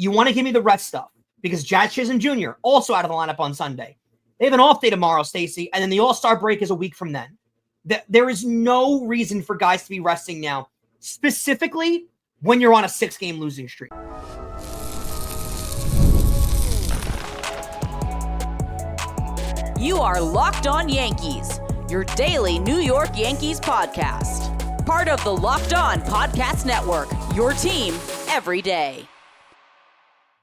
You want to give me the rest stuff because Jazz Chisholm Jr. also out of the lineup on Sunday. They have an off day tomorrow, Stacey, and then the All-Star break is a week from then. There is no reason for guys to be resting now, specifically when you're on a 6-game losing streak. You are Locked On Yankees, your daily New York Yankees podcast. Part of the Locked On Podcast Network, your team every day.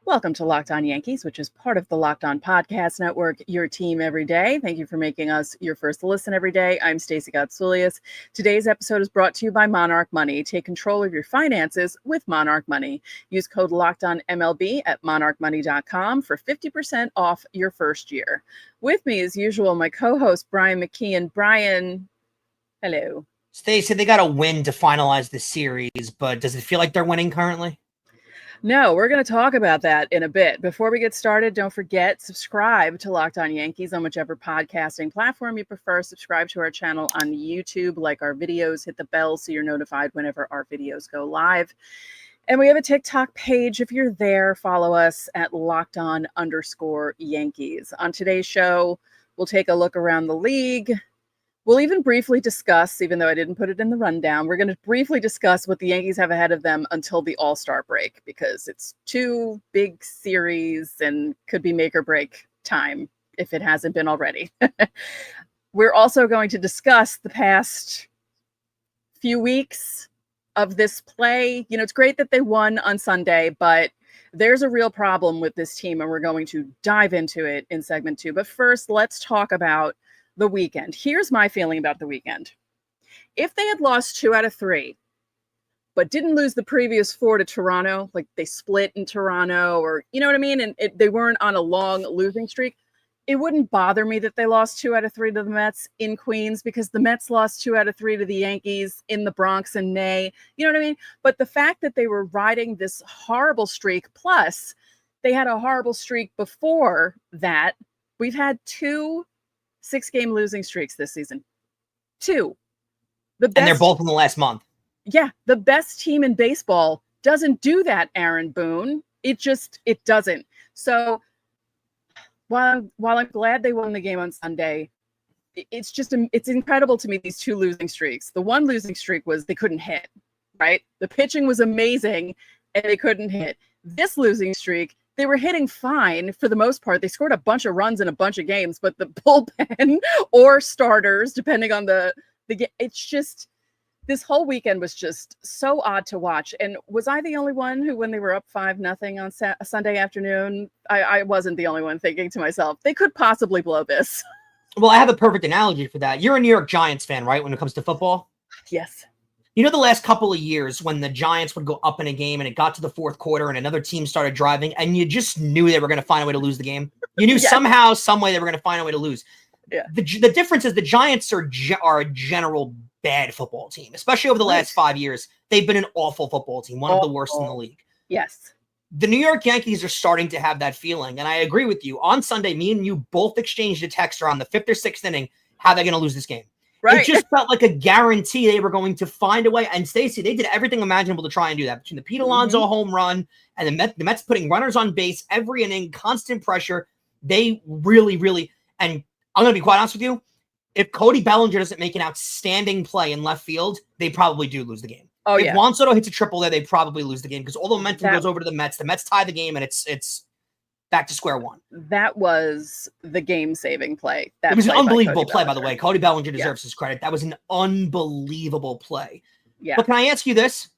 Welcome to Locked On Yankees, which is part of the Locked On Podcast Network, your team every day. Thank you for making us your first listen every day. I'm Stacey Gotsoulias. Today's episode is brought to you by Monarch Money. Take control of your finances with Monarch Money. Use code LOCKEDONMLB at monarchmoney.com for 50% off your first year. With me, as usual, my co-host, Brian McKeon. Brian, hello. Stacey, they got to win to finalize the series, but does it feel like they're winning currently? No, we're going to talk about that in a bit. Before we get started, don't forget, subscribe to Locked On Yankees on whichever podcasting platform you prefer. Subscribe to our channel on YouTube, like our videos, hit the bell so you're notified whenever our videos go live. And we have a TikTok page. If you're there, follow us at LockedOn_Yankees. On today's show, we'll take a look around the league. We'll even briefly discuss, even though I didn't put it in the rundown, we're going to briefly discuss what the Yankees have ahead of them until the All-Star break, because it's 2 big series and could be make or break time if it hasn't been already. We're also going to discuss the past few weeks of this play. You know, it's great that they won on Sunday, but there's a real problem with this team, and we're going to dive into it in segment 2. But first, let's talk about the weekend. Here's my feeling about the weekend. If they had lost 2 out of 3, but didn't lose the previous 4 to Toronto, like they split in Toronto, or you know what I mean, and they weren't on a long losing streak, it wouldn't bother me that they lost 2 out of 3 to the Mets in Queens, because the Mets lost 2 out of 3 to the Yankees in the Bronx in May. You know what I mean? But the fact that they were riding this horrible streak, plus they had a horrible streak before that, we've had 2 6-game losing streaks this season. 2. And they're both in the last month. Yeah, the best team in baseball doesn't do that, Aaron Boone. It doesn't. So while I'm glad they won the game on Sunday, it's incredible to me, these 2 losing streaks. The one losing streak was they couldn't hit, right? The pitching was amazing and they couldn't hit. This losing streak, they were hitting fine for the most part. They scored a bunch of runs in a bunch of games, but the bullpen or starters, depending on the game, it's just, this whole weekend was just so odd to watch. And was I the only one who, when they were up 5-0 on Sunday afternoon, I wasn't the only one thinking to myself, they could possibly blow this. Well, I have a perfect analogy for that. You're a New York Giants fan, right, when it comes to football? Yes. You know, the last couple of years when the Giants would go up in a game and it got to the 4th quarter and another team started driving and you just knew they were going to find a way to lose the game? You knew somehow, some way they were going to find a way to lose. Yeah. The difference is the Giants are a general bad football team, especially over the last 5 years. They've been an awful football team, one of the worst in the league. Yes. The New York Yankees are starting to have that feeling, and I agree with you. On Sunday, me and you both exchanged a text around the 5th or 6th inning. How are they going to lose this game? Right. It just felt like a guarantee they were going to find a way. And Stacey, they did everything imaginable to try and do that. Between the Pete Alonso home run and the Mets putting runners on base every inning, constant pressure. They really, really, and I'm going to be quite honest with you, if Cody Bellinger doesn't make an outstanding play in left field, they probably do lose the game. Oh, if Juan Soto hits a triple there, they probably lose the game because all the momentum goes over to the Mets. The Mets tie the game, and it's back to square one. That was the game-saving play. It was an unbelievable play, by the way. Cody Bellinger deserves his credit. That was an unbelievable play. Yeah. But can I ask you this?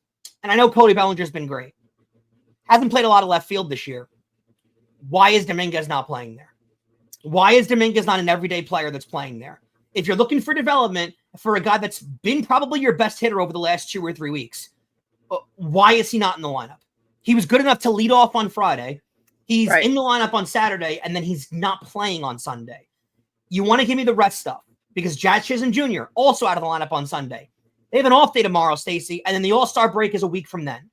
And I know Cody Bellinger's been great. Hasn't played a lot of left field this year. Why is Dominguez not playing there? Why is Dominguez not an everyday player that's playing there? If you're looking for development for a guy that's been probably your best hitter over the last 2 or 3 weeks, why is he not in the lineup? He was good enough to lead off on Friday. He's in the lineup on Saturday, and then he's not playing on Sunday. You want to give me the rest stuff because Jazz Chisholm Jr. also out of the lineup on Sunday. They have an off day tomorrow, Stacey, and then the All-Star break is a week from then.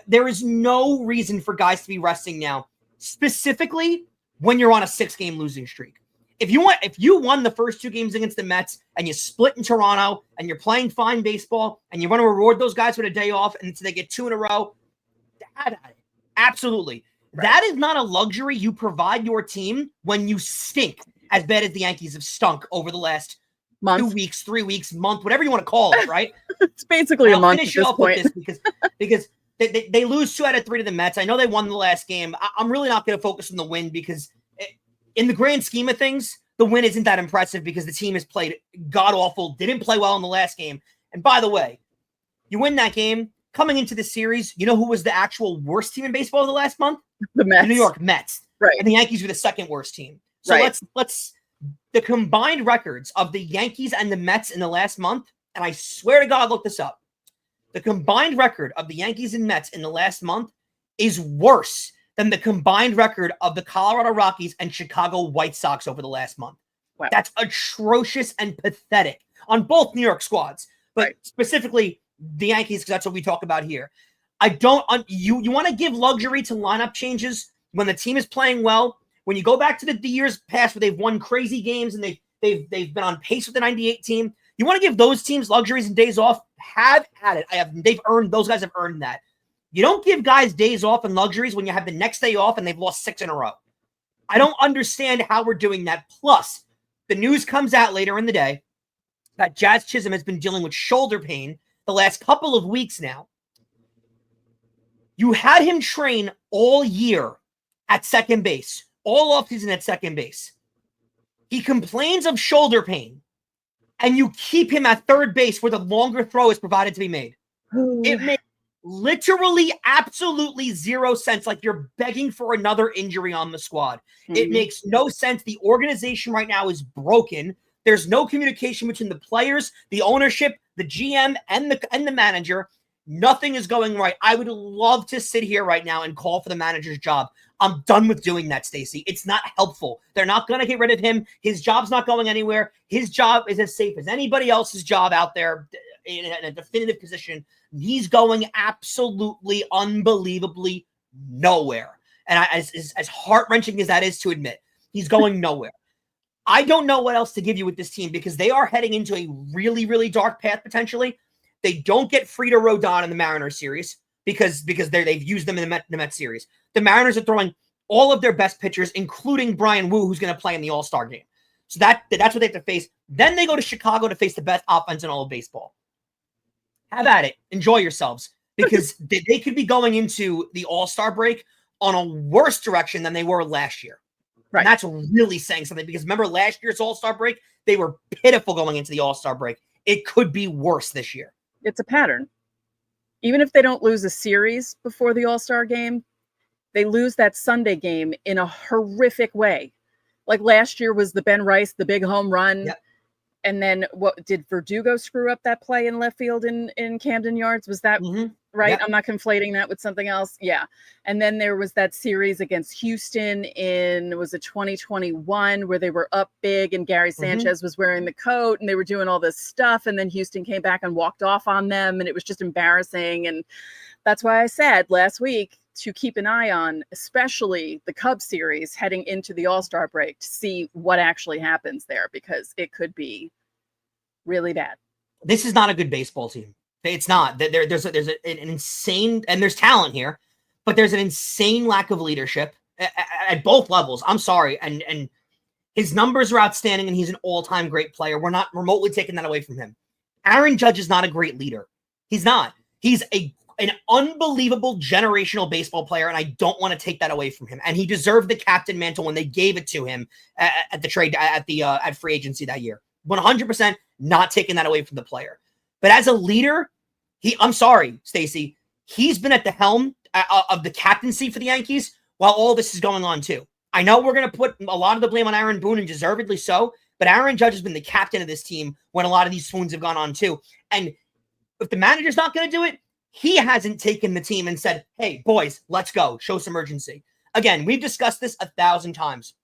There is no reason for guys to be resting now, specifically when you're on a 6-game losing streak. If you won the first 2 games against the Mets and you split in Toronto and you're playing fine baseball and you want to reward those guys with a day off and so they get 2 in a row, absolutely. That is not a luxury you provide your team when you stink as bad as the Yankees have stunk over the last month, 2 weeks, 3 weeks, month, whatever you want to call it, right? It's basically a month at this point. With this because they lose 2 out of 3 to the Mets. I know they won the last game. I'm really not going to focus on the win because in the grand scheme of things, the win isn't that impressive because the team has played god-awful, didn't play well in the last game. And by the way, you win that game, coming into the series, you know who was the actual worst team in baseball the last month? The Mets. The New York Mets. Right. And the Yankees were the second worst team. So let's the combined records of the Yankees and the Mets in the last month, and I swear to God, look this up. The combined record of the Yankees and Mets in the last month is worse than the combined record of the Colorado Rockies and Chicago White Sox over the last month. Wow. That's atrocious and pathetic on both New York squads, but specifically the Yankees, because that's what we talk about here. I don't. You want to give luxury to lineup changes when the team is playing well. When you go back to the years past where they've won crazy games and they've been on pace with the '98 team, you want to give those teams luxuries and days off. Have at it. Those guys have earned that. You don't give guys days off and luxuries when you have the next day off and they've lost 6 in a row. I don't understand how we're doing that. Plus, the news comes out later in the day that Jazz Chisholm has been dealing with shoulder pain the last couple of weeks now. You had him train all year at second base, all offseason at second base. He complains of shoulder pain, and you keep him at third base where the longer throw is provided to be made. It makes literally absolutely zero sense. Like you're begging for another injury on the squad. It makes no sense. The organization right now is broken. There's no communication between the players, the ownership, the GM, and the manager. Nothing is going right. I would love to sit here right now and call for the manager's job. I'm done with doing that, Stacey. It's not helpful. They're not going to get rid of him. His job's not going anywhere. His job is as safe as anybody else's job out there in a definitive position. He's going absolutely, unbelievably nowhere. And as heart-wrenching as that is to admit, he's going nowhere. I don't know what else to give you with this team because they are heading into a really, really dark path potentially. They don't get Frida Rodon in the Mariners series because they've used them in the Mets series. The Mariners are throwing all of their best pitchers, including Brian Wu, who's going to play in the All-Star game. So that's what they have to face. Then they go to Chicago to face the best offense in all of baseball. Have at it. Enjoy yourselves because they could be going into the All-Star break on a worse direction than they were last year. Right. And that's really saying something because remember last year's All-Star break? They were pitiful going into the All-Star break. It could be worse this year. It's a pattern. Even if they don't lose a series before the All-Star game, they lose that Sunday game in a horrific way. Like last year was the Ben Rice, the big home run. Yep. And then what did Verdugo screw up that play in left field in Camden Yards? Was that right? Yep. I'm not conflating that with something else. Yeah. And then there was that series against Houston was it 2021 where they were up big and Gary Sanchez was wearing the coat and they were doing all this stuff. And then Houston came back and walked off on them. And it was just embarrassing. And that's why I said last week to keep an eye on, especially the Cubs series heading into the All-Star break to see what actually happens there, because it could be really bad. This is not a good baseball team. It's not. There's an insane, and there's talent here, but there's an insane lack of leadership at both levels. I'm sorry. And his numbers are outstanding, and he's an all-time great player. We're not remotely taking that away from him. Aaron Judge is not a great leader. He's not. He's an unbelievable generational baseball player, and I don't want to take that away from him. And he deserved the captain mantle when they gave it to him at the trade at free agency that year. 100% not taking that away from the player. But as a leader, I'm sorry, Stacey, he's been at the helm of the captaincy for the Yankees while all this is going on too. I know we're going to put a lot of the blame on Aaron Boone, and deservedly so, but Aaron Judge has been the captain of this team when a lot of these swoons have gone on too. And if the manager's not going to do it, he hasn't taken the team and said, hey, boys, let's go. Show some urgency. Again, we've discussed this 1,000 times.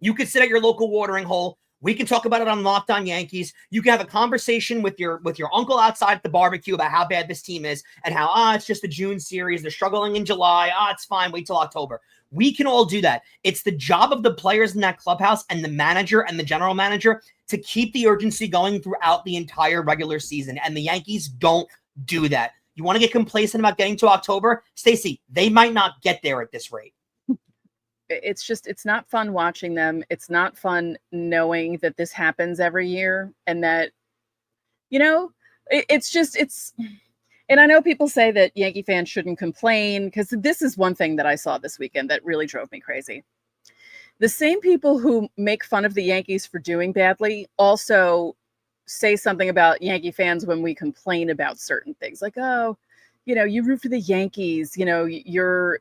You could sit at your local watering hole. We can talk about it on Locked On Yankees. You can have a conversation with your uncle outside at the barbecue about how bad this team is and how, it's just the June series. They're struggling in July. It's fine. Wait till October. We can all do that. It's the job of the players in that clubhouse and the manager and the general manager to keep the urgency going throughout the entire regular season. And the Yankees don't do that. You want to get complacent about getting to October? Stacey, they might not get there at this rate. it's not fun watching them. It's not fun knowing that this happens every year and that, and I know people say that Yankee fans shouldn't complain, because this is one thing that I saw this weekend that really drove me crazy. The same people who make fun of the Yankees for doing badly also say something about Yankee fans when we complain about certain things, like, oh, you root for the Yankees, you're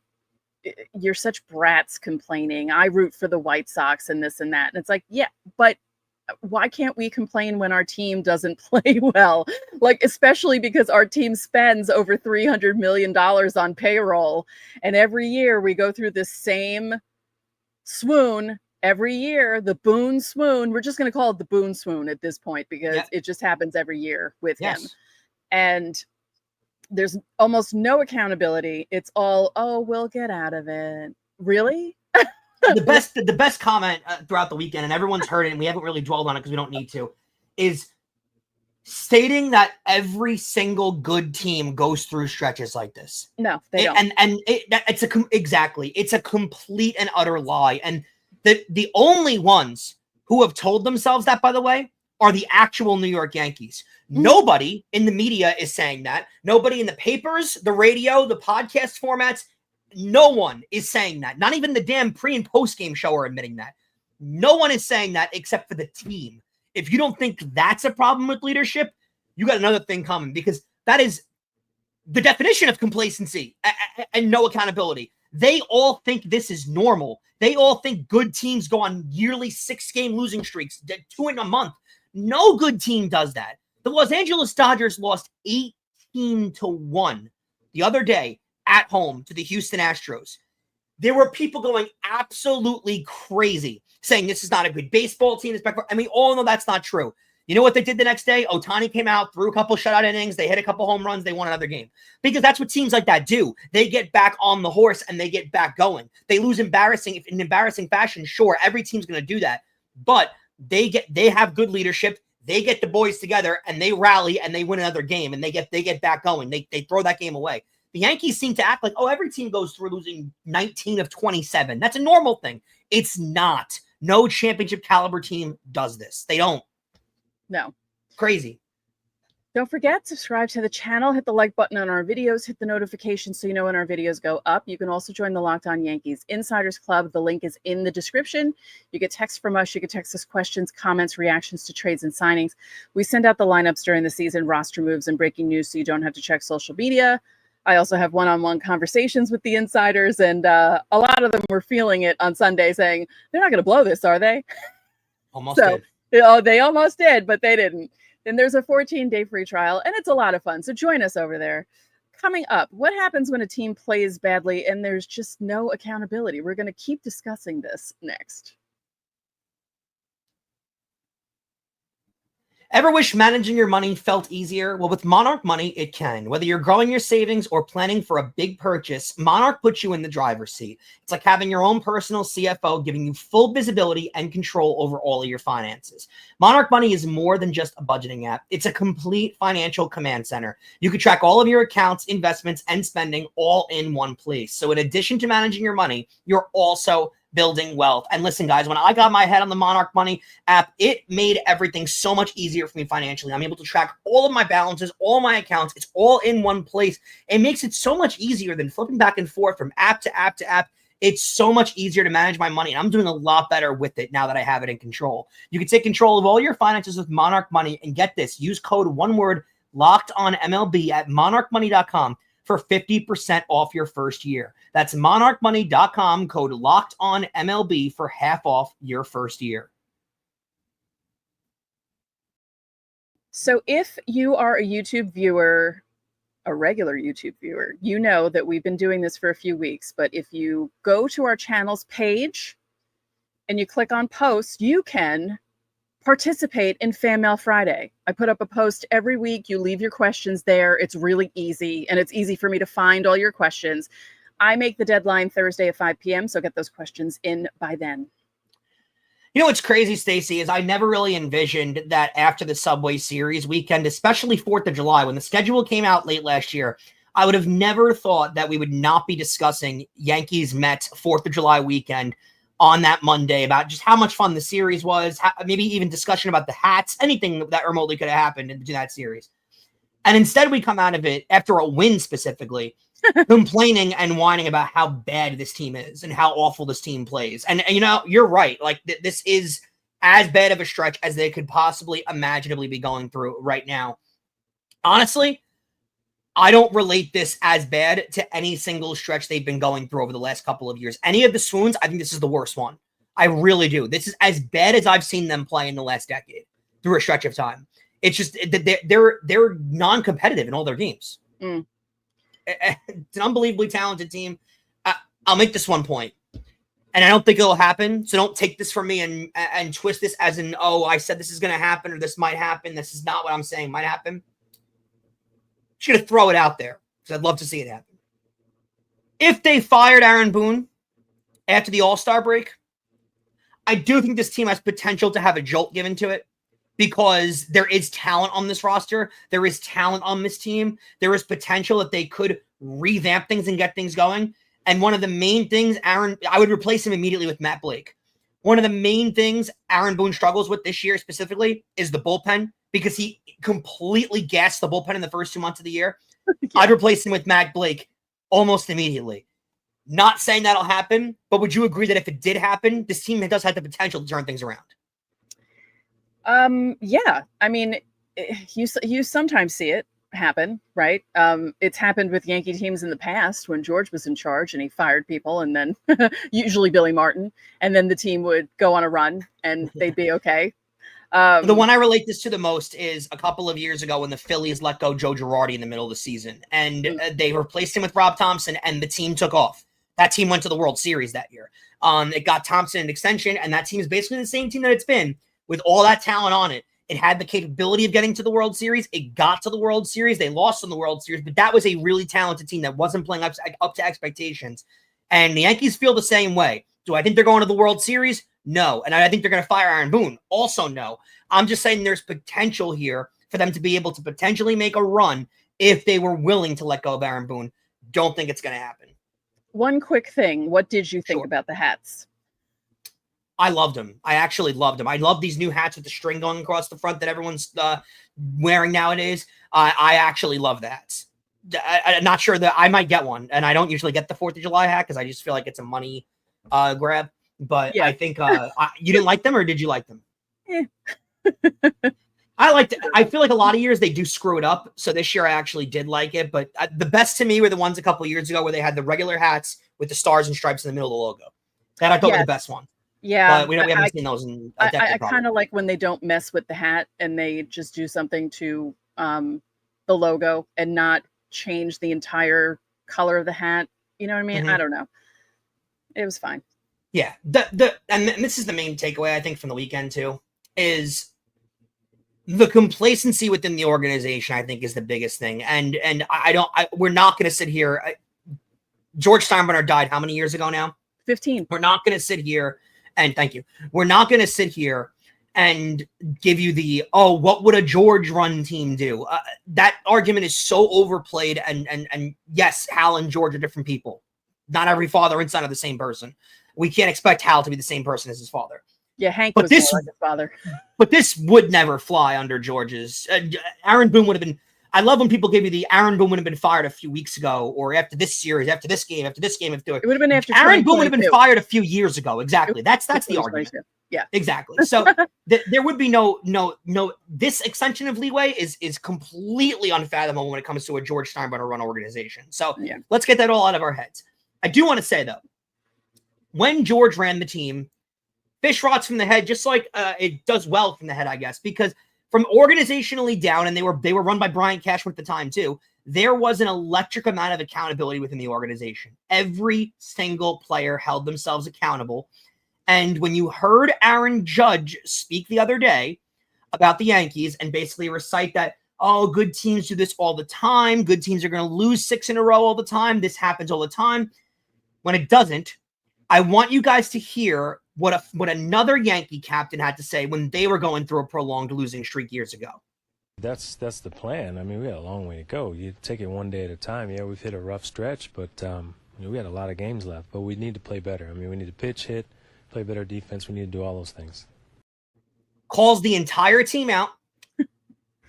such brats complaining. I root for the White Sox and this and that. And it's like, yeah, but why can't we complain when our team doesn't play well? Like, especially because our team spends over $300 million on payroll. And every year we go through this same swoon every year, the Boone swoon. We're just going to call it the Boone swoon at this point, because it just happens every year with him. And there's almost no accountability. It's all, oh, we'll get out of it. Really? The best comment throughout the weekend, and everyone's heard it, and we haven't really dwelled on it because we don't need to, is stating that every single good team goes through stretches like this. No, they don't. And it's a complete and utter lie. And the only ones who have told themselves that, by the way, are the actual New York Yankees. Nobody in the media is saying that. Nobody in the papers, the radio, the podcast formats. No one is saying that. Not even the damn pre and post game show are admitting that. No one is saying that except for the team. If you don't think that's a problem with leadership, you got another thing coming, because that is the definition of complacency and no accountability. They all think this is normal. They all think good teams go on yearly 6-game losing streaks, 2 in a month. No good team does that. The Los Angeles Dodgers lost 18-1 the other day at home to the Houston Astros. There were people going absolutely crazy, saying this is not a good baseball team. And we all know that's not true. You know what they did the next day? Ohtani came out, threw a couple shutout innings. They hit a couple home runs. They won another game. Because that's what teams like that do. They get back on the horse and they get back going. They lose in embarrassing fashion. Sure, every team's going to do that. But they have good leadership. They get the boys together and they rally and they win another game and they get back going. They throw that game away. The Yankees seem to act like, oh, every team goes through losing 19 of 27. That's a normal thing. It's not. No championship caliber team does this. They don't. No. Crazy. Don't forget, subscribe to the channel, hit the like button on our videos, hit the notifications so you know when our videos go up. You can also join the Locked On Yankees Insiders Club. The link is in the description. You get texts from us. You can text us questions, comments, reactions to trades and signings. We send out the lineups during the season, roster moves, and breaking news so you don't have to check social media. I also have one-on-one conversations with the insiders, and a lot of them were feeling it on Sunday, saying, they're not going to blow this, are they? Almost did. Oh, they almost did, but they didn't. Then there's a 14-day free trial, and it's a lot of fun. So join us over there. Coming up, what happens when a team plays badly and there's just no accountability? We're going to keep discussing this next. Ever wish managing your money felt easier? Well, with Monarch Money, it can. Whether you're growing your savings or planning for a big purchase, Monarch puts you in the driver's seat. It's like having your own personal CFO, giving you full visibility and control over all of your finances. Monarch Money is more than just a budgeting app. It's a complete financial command center. You can track all of your accounts, investments, and spending all in one place. So in addition to managing your money, you're also building wealth. And listen, guys, when I got my head on the Monarch Money app, it made everything so much easier for me financially. I'm able to track all of my balances, all my accounts. It's all in one place. It makes it so much easier than flipping back and forth from app to app to app. It's so much easier to manage my money, and I'm doing a lot better with it now that I have it in control. You can take control of all your finances with Monarch Money, and get this, use code one word LOCKEDONMLB at monarchmoney.com for 50% off your first year. That's monarchmoney.com, code LOCKEDONMLB for half off your first year. So if you are a YouTube viewer, a regular YouTube viewer, you know that we've been doing this for a few weeks. But if you go to our channel's page and you click on post, you can participate in Fan Mail Friday. I put up a post every week. You leave your questions there. It's really easy, and it's easy for me to find all your questions. I make the deadline Thursday at 5 p.m., so get those questions in by then. You know what's crazy, Stacey, is I never really envisioned that after the Subway Series weekend, especially 4th of July, when the schedule came out late last year, I would have never thought that we would not be discussing Yankees Mets 4th of July weekend on that Monday about just how much fun the series was, maybe even discussion about the hats, anything that remotely could have happened in that series. And instead we come out of it after a win specifically, complaining and whining about how bad this team is and how awful this team plays. And you know, you're right. Like this is as bad of a stretch as they could possibly imaginably be going through right now. Honestly, I don't relate this as bad to any single stretch they've been going through over the last couple of years. Any of the swoons, I think this is the worst one. I really do. This is as bad as I've seen them play in the last decade through a stretch of time. It's just they're non-competitive in all their games. It's an unbelievably talented team. I'll make this one point, and I don't think it'll happen. So don't take this from me and twist this as in, oh, I said this is going to happen or this might happen. This is not what I'm saying might happen. Just going to throw it out there because I'd love to see it happen. If they fired Aaron Boone after the All-Star break, I do think this team has potential to have a jolt given to it because there is talent on this roster. There is talent on this team. There is potential that they could revamp things and get things going. And one of the main things, I would replace him immediately with Matt Blake. One of the main things Aaron Boone struggles with this year specifically is the bullpen because he completely gassed the bullpen in the first 2 months of the year. Yeah. I'd replace him with Matt Blake almost immediately. Not saying that'll happen, but would you agree that if it did happen, this team does have the potential to turn things around? Yeah. I mean, you sometimes see it happen, right? It's happened with Yankee teams in the past when George was in charge and he fired people, and then usually Billy Martin, and then the team would go on a run and they'd be okay. The one I relate this to the most is a couple of years ago when the Phillies let go Joe Girardi in the middle of the season, and they replaced him with Rob Thompson, and the team took off. That team went to the World Series that year. It got Thompson an extension, and that team is basically the same team that it's been with all that talent on it. It had the capability of getting to the World Series. It got to the World Series. They lost in the World Series, but that was a really talented team that wasn't playing up to expectations. And the Yankees feel the same way. Do I think they're going to the World Series? No. And I think they're going to fire Aaron Boone? Also no. I'm just saying there's potential here for them to be able to potentially make a run if they were willing to let go of Aaron Boone. Don't think it's going to happen. One quick thing. What did you think about the hats? I loved them. I actually loved them. I love these new hats with the string going across the front that everyone's wearing nowadays. I actually love that. I'm not sure that I might get one, and I don't usually get the 4th of July hat because I just feel like it's a money grab. But yeah. I think you didn't like them, or did you like them? I liked it. I feel like a lot of years they do screw it up. So this year I actually did like it. But the best to me were the ones a couple of years ago where they had the regular hats with the stars and stripes in the middle of the logo. That I thought were the best one. Yeah, but we haven't seen those in a decade. I kind of like when they don't mess with the hat and they just do something to the logo and not change the entire color of the hat. You know what I mean? I don't know. It was fine. Yeah, and this is the main takeaway I think from the weekend too is the complacency within the organization. I think is the biggest thing, and we're not going to sit here. George Steinbrenner died how many years ago now? 15. We're not going to sit here. And thank you. We're not going to sit here and give you the, oh, what would a George run team do? That argument is so overplayed. And yes, Hal and George are different people. Not every father and son are the same person. We can't expect Hal to be the same person as his father. Yeah, Hank was more like his father. But this would never fly under George's. Aaron Boone would have been. I love when people give you the Aaron Boone would have been fired a few weeks ago, or after this series, after this game. It would have been after Aaron Boone would have been fired a few years ago. Exactly. That's the argument. Yeah, exactly. So there would be no. This extension of leeway is completely unfathomable when it comes to a George Steinbrenner run organization. So let's get that all out of our heads. I do want to say though, when George ran the team, fish rots from the head, just like it does well from the head, I guess, because. From organizationally down, and they were run by Brian Cashman at the time too, there was an electric amount of accountability within the organization. Every single player held themselves accountable. And when you heard Aaron Judge speak the other day about the Yankees and basically recite that, oh, good teams do this all the time. Good teams are going to lose 6 in a row all the time. This happens all the time. When it doesn't, I want you guys to hear what another Yankee captain had to say when they were going through a prolonged losing streak years ago. That's the plan. I mean, we got a long way to go. You take it one day at a time. Yeah, we've hit a rough stretch, but we got a lot of games left. But we need to play better. I mean, we need to pitch, hit, play better defense. We need to do all those things. Calls the entire team out,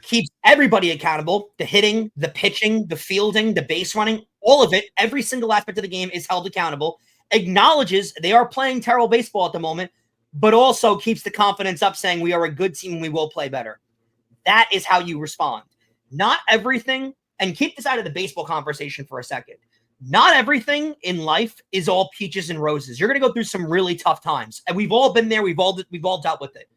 keeps everybody accountable. The hitting, the pitching, the fielding, the base running, all of it, every single aspect of the game is held accountable. Acknowledges they are playing terrible baseball at the moment, but also keeps the confidence up, saying we are a good team and we will play better. That is how you respond. Not everything, and keep this out of the baseball conversation for a second. Not everything in life is all peaches and roses. You're going to go through some really tough times, and we've all been there. We've all dealt with it.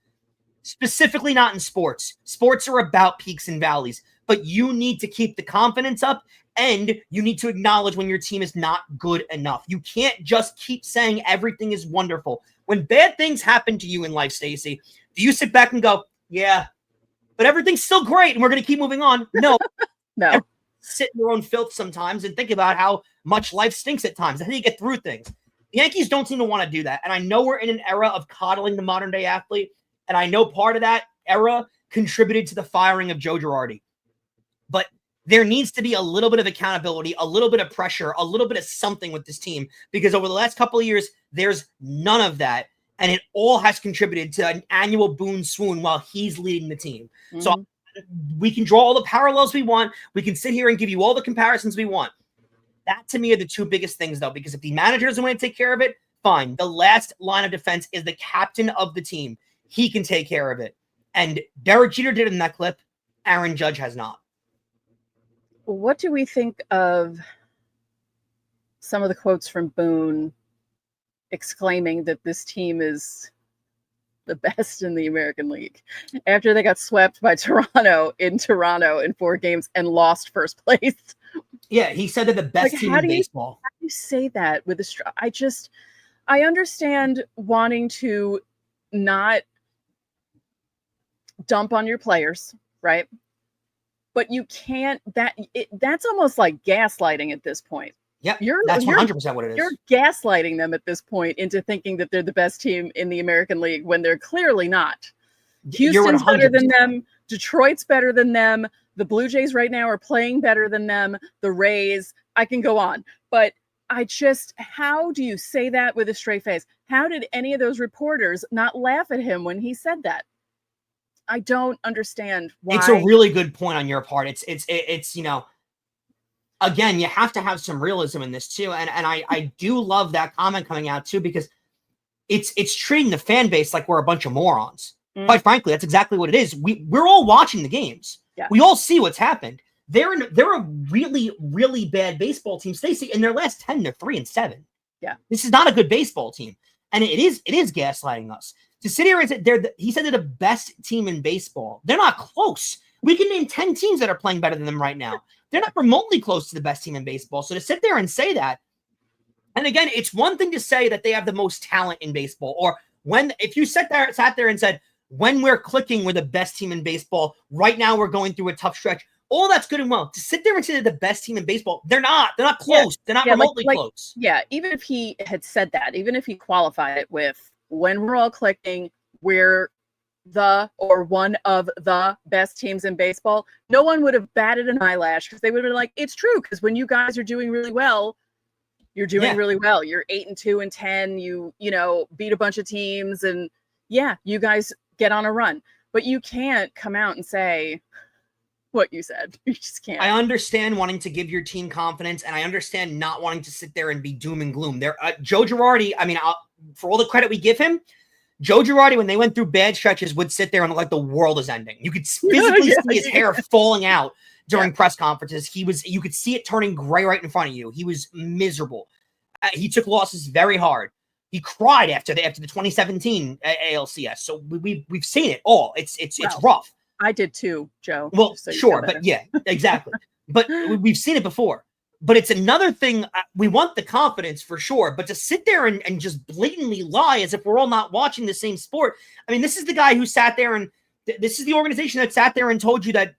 Specifically not in sports. Sports are about peaks and valleys, but you need to keep the confidence up, and you need to acknowledge when your team is not good enough. You can't just keep saying everything is wonderful. When bad things happen to you in life, Stacey, do you sit back and go, yeah, but everything's still great and we're going to keep moving on? No. No. Sit in your own filth sometimes and think about how much life stinks at times. That's how you get through things. The Yankees don't seem to want to do that. And I know we're in an era of coddling the modern day athlete. And I know part of that era contributed to the firing of Joe Girardi. But there needs to be a little bit of accountability, a little bit of pressure, a little bit of something with this team. Because over the last couple of years, there's none of that. And it all has contributed to an annual Boone swoon while he's leading the team. Mm-hmm. So we can draw all the parallels we want. We can sit here and give you all the comparisons we want. That, to me, are the two biggest things, though, because if the manager doesn't want to take care of it, fine. The last line of defense is the captain of the team. He can take care of it. And Derek Jeter did in that clip. Aaron Judge has not. What do we think of some of the quotes from Boone exclaiming that this team is the best in the American League after they got swept by Toronto in 4 games and lost first place? Yeah, he said they're the best team in baseball. How do you say that with I understand wanting to not dump on your players, right? But you can't, that's almost like gaslighting at this point. Yeah, that's 100% what it is. You're gaslighting them at this point into thinking that they're the best team in the American League when they're clearly not. Houston's better than them. Detroit's better than them. The Blue Jays right now are playing better than them. The Rays, I can go on. But how do you say that with a straight face? How did any of those reporters not laugh at him when he said that? I don't understand why. It's a really good point on your part. It's again, you have to have some realism in this too. And I do love that comment coming out too, because it's treating the fan base like we're a bunch of morons. Quite frankly, that's exactly what it is. We're all watching the games. Yeah. We all see what's happened. They're a really, really bad baseball team, Stacey. In their last 10, they're 3-7. Yeah. This is not a good baseball team. And it is gaslighting us. To sit here and say he said they're the best team in baseball. They're not close. We can name 10 teams that are playing better than them right now. They're not remotely close to the best team in baseball. So to sit there and say that, and again, it's one thing to say that they have the most talent in baseball, or if you sat there and said, when we're clicking, we're the best team in baseball. Right now, we're going through a tough stretch. All that's good and well. To sit there and say they're the best team in baseball, they're not. They're not close. Yeah. They're not remotely close. Yeah, even if he had said that, even if he qualified it with, when we're all clicking, we're one of the best teams in baseball, no one would have batted an eyelash, because they would have been like, it's true, because when you guys are doing really well, you're doing really well. You're 8-2 and 10. You beat a bunch of teams, and you guys get on a run. But you can't come out and say what you said. You just can't. I understand wanting to give your team confidence, and I understand not wanting to sit there and be doom and gloom. Joe Girardi, for all the credit we give him, Joe Girardi, when they went through bad stretches, would sit there and look like the world is ending. You could physically see his hair falling out during press conferences. You could see it turning gray right in front of you. He was miserable. He took losses very hard. He cried after the 2017 ALCS. So we've seen it all. It's rough. I did too, Joe. Well, so sure, but yeah, exactly. But we've seen it before. But it's another thing. We want the confidence for sure, but to sit there and just blatantly lie as if we're all not watching the same sport. I mean, this is the guy who sat there, and this is the organization that sat there and told you that,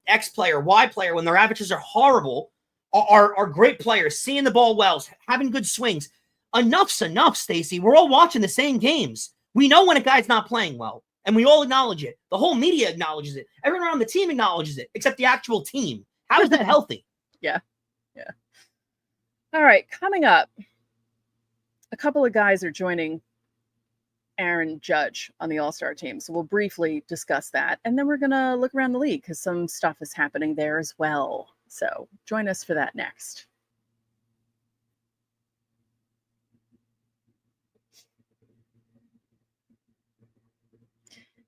X player, Y player, when their averages are horrible, are great players, seeing the ball well, having good swings. Enough's enough, Stacey. We're all watching the same games. We know when a guy's not playing well. And we all acknowledge it. The whole media acknowledges it. Everyone around the team acknowledges it, except the actual team. How is that healthy? Yeah. All right, coming up, a couple of guys are joining Aaron Judge on the All-Star team. So we'll briefly discuss that. And then we're going to look around the league because some stuff is happening there as well. So join us for that next.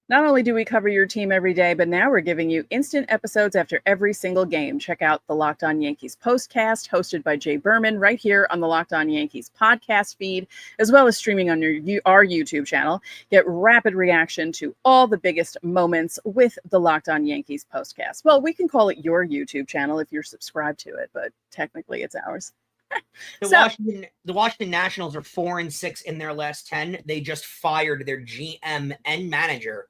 Not only do we cover your team every day, but now we're giving you instant episodes after every single game. Check out the Locked On Yankees postcast hosted by Jay Berman right here on the Locked On Yankees podcast feed, as well as streaming on our YouTube channel. Get rapid reaction to all the biggest moments with the Locked On Yankees postcast. Well, we can call it your YouTube channel if you're subscribed to it, but technically it's ours. The Washington Nationals are 4-6 in their last 10. They just fired their GM and manager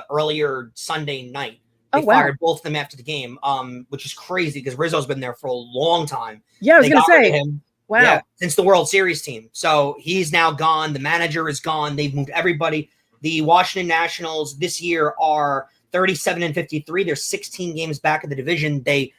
earlier Sunday night. They fired both of them after the game, which is crazy because Rizzo's been there for a long time. Yeah, I was going to say, him, since the World Series team. So he's now gone. The manager is gone. They've moved everybody. The Washington Nationals this year are 37-53. They're 16 games back of the division. They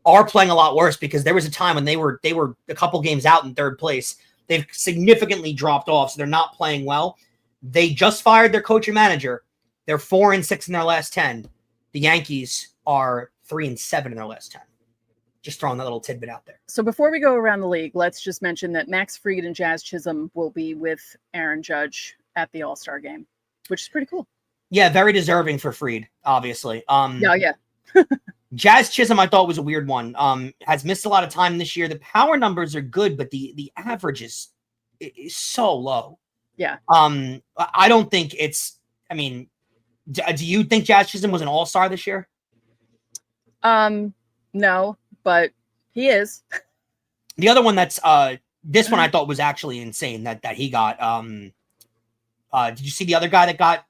are playing a lot worse because there was a time when they were a couple games out in third place. They've significantly dropped off, so they're not playing well. They just fired their coach and manager. They're 4-6 in their last 10. The Yankees are 3-7 in their last 10. Just throwing that little tidbit out there. So before we go around the league, let's just mention that Max Fried and Jazz Chisholm will be with Aaron Judge at the All-Star game, which is pretty cool. Yeah, very deserving for Fried, obviously. Yeah. Jazz Chisholm, I thought was a weird one. Has missed a lot of time this year. The power numbers are good, but the average is so low. Yeah. I don't think it's. I mean, do you think Jazz Chisholm was an all-star this year? No, but he is. The other one that's this one I thought was actually insane that he got. Did you see the other guy that got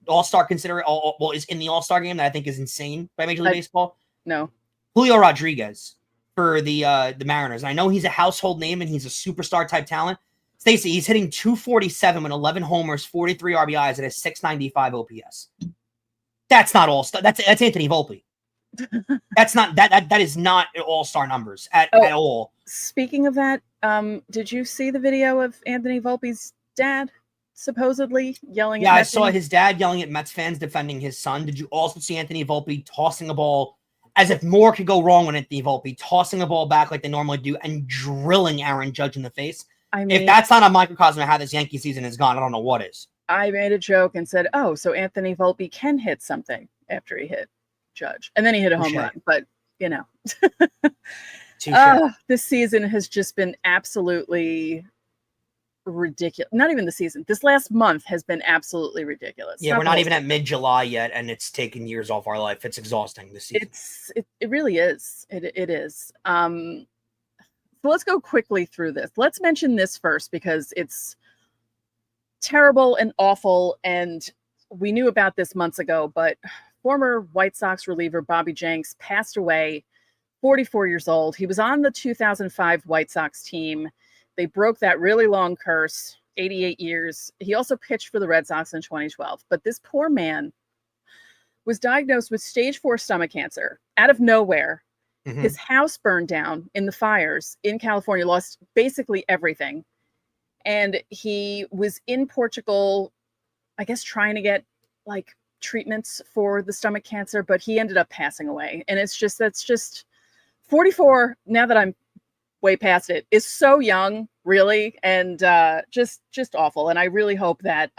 all-star is in the all-star game that I think is insane by Major League Baseball? No. Julio Rodriguez for the Mariners. And I know he's a household name and he's a superstar type talent. Stacey, he's hitting 247 with 11 homers, 43 RBIs, and a 695 OPS. That's not all-star. That's Anthony Volpe. That's not that is not all-star numbers at all. Speaking of that, did you see the video of Anthony Volpe's dad supposedly yelling at Mets? I saw his dad yelling at Mets fans defending his son. Did you also see Anthony Volpe tossing a ball as if more could go wrong when Anthony Volpe tossing a ball back like they normally do and drilling Aaron Judge in the face? I mean, if that's not a microcosm of how this Yankee season is gone, I don't know what is. I made a joke and said, "Oh, so Anthony Volpe can hit something after he hit Judge," and then he hit a home run. But you know, this season has just been absolutely ridiculous. Not even the season. This last month has been absolutely ridiculous. Yeah, we're not even at mid-July yet, and it's taken years off our life. It's exhausting this season. It really is. It is. So let's go quickly through this. Let's mention this first because it's terrible and awful, and we knew about this months ago, but former White Sox reliever Bobby Jenks passed away, 44 years old. He was on the 2005 White Sox team. They broke that really long curse, 88 years. He also pitched for the Red Sox in 2012. But this poor man was diagnosed with stage 4 stomach cancer out of nowhere. Mm-hmm. His house burned down in the fires in California, lost basically everything. And he was in Portugal, I guess, trying to get like treatments for the stomach cancer, but he ended up passing away. And that's just 44, now that I'm way past it, is so young, really, and just awful. And I really hope that,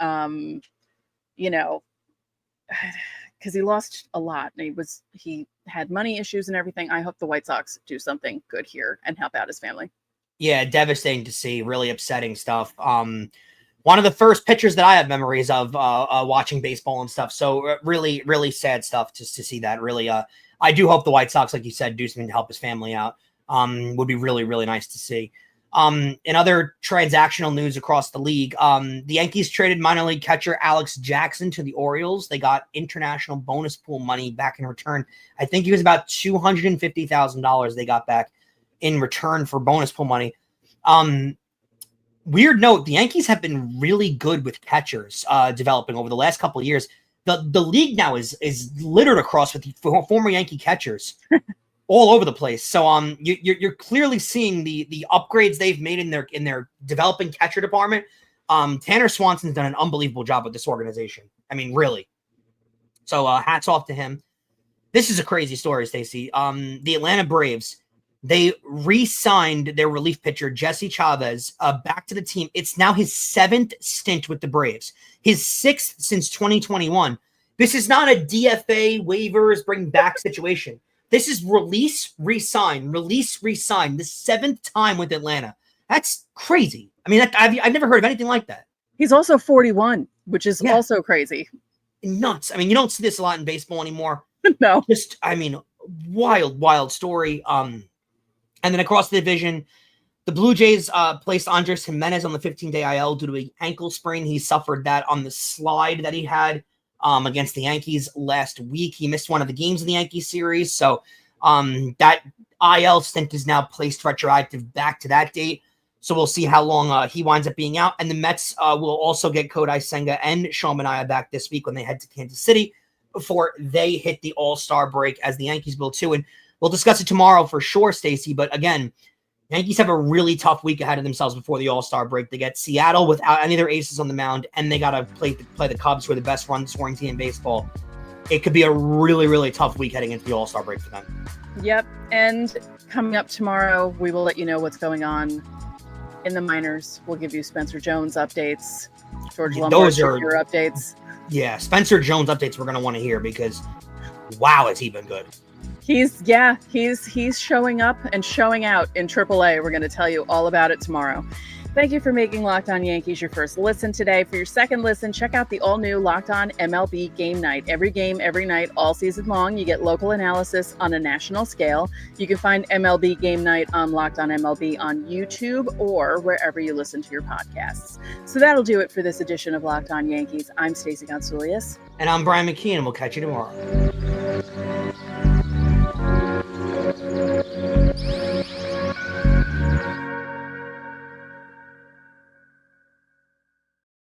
because he lost a lot and he had money issues and everything. I hope the White Sox do something good here and help out his family. Yeah, devastating to see. Really upsetting stuff. One of the first pitchers that I have memories of watching baseball and stuff. So really, really sad stuff just to see that. Really, I do hope the White Sox, like you said, do something to help his family out. Would be really, really nice to see. In other transactional news across the league, the Yankees traded minor league catcher Alex Jackson to the Orioles. They got international bonus pool money back in return. I think it was about $250,000 they got back in return for bonus pool money. weird note, the Yankees have been really good with catchers developing over the last couple of years. The league now is littered across with former Yankee catchers all over the place. So you're clearly seeing the upgrades they've made in their developing catcher department. Tanner Swanson's done an unbelievable job with this organization. I mean, really. So hats off to him. This is a crazy story, Stacey. The Atlanta Braves, they re-signed their relief pitcher, Jesse Chavez, back to the team. It's now his 7th stint with the Braves, his 6th since 2021. This is not a DFA waivers bring back situation. This is release, re-sign, release, re-sign. The 7th time with Atlanta. That's crazy. I mean, I've never heard of anything like that. He's also 41, which is also crazy. Nuts. I mean, you don't see this a lot in baseball anymore. No. Just, I mean, wild story. And then across the division, the Blue Jays placed Andres Jimenez on the 15-day IL due to an ankle sprain. He suffered that on the slide that he had against the Yankees last week. He missed one of the games in the Yankees series. So that IL stint is now placed retroactive back to that date. So we'll see how long he winds up being out. And the Mets will also get Kodai Senga and Sean Manaea back this week when they head to Kansas City before they hit the All-Star break, as the Yankees will too. And we'll discuss it tomorrow for sure, Stacey. But again, Yankees have a really tough week ahead of themselves before the All-Star break. They get Seattle without any of their aces on the mound, and they got to play the Cubs, who are the best run-scoring team in baseball. It could be a really, really tough week heading into the All-Star break for them. Yep. And coming up tomorrow, we will let you know what's going on in the minors. We'll give you Spencer Jones updates, George Lombard Jr. updates. Yeah, Spencer Jones updates we're going to want to hear, because wow, has he been good. He's showing up and showing out in AAA. We're going to tell you all about it tomorrow. Thank you for making Locked On Yankees your first listen today. For your second listen, check out the all-new Locked On MLB Game Night. Every game, every night, all season long. You get local analysis on a national scale. You can find MLB Game Night on Locked On MLB on YouTube or wherever you listen to your podcasts. So that'll do it for this edition of Locked On Yankees. I'm Stacey Gonsulius. And I'm Brian McKeon, and we'll catch you tomorrow.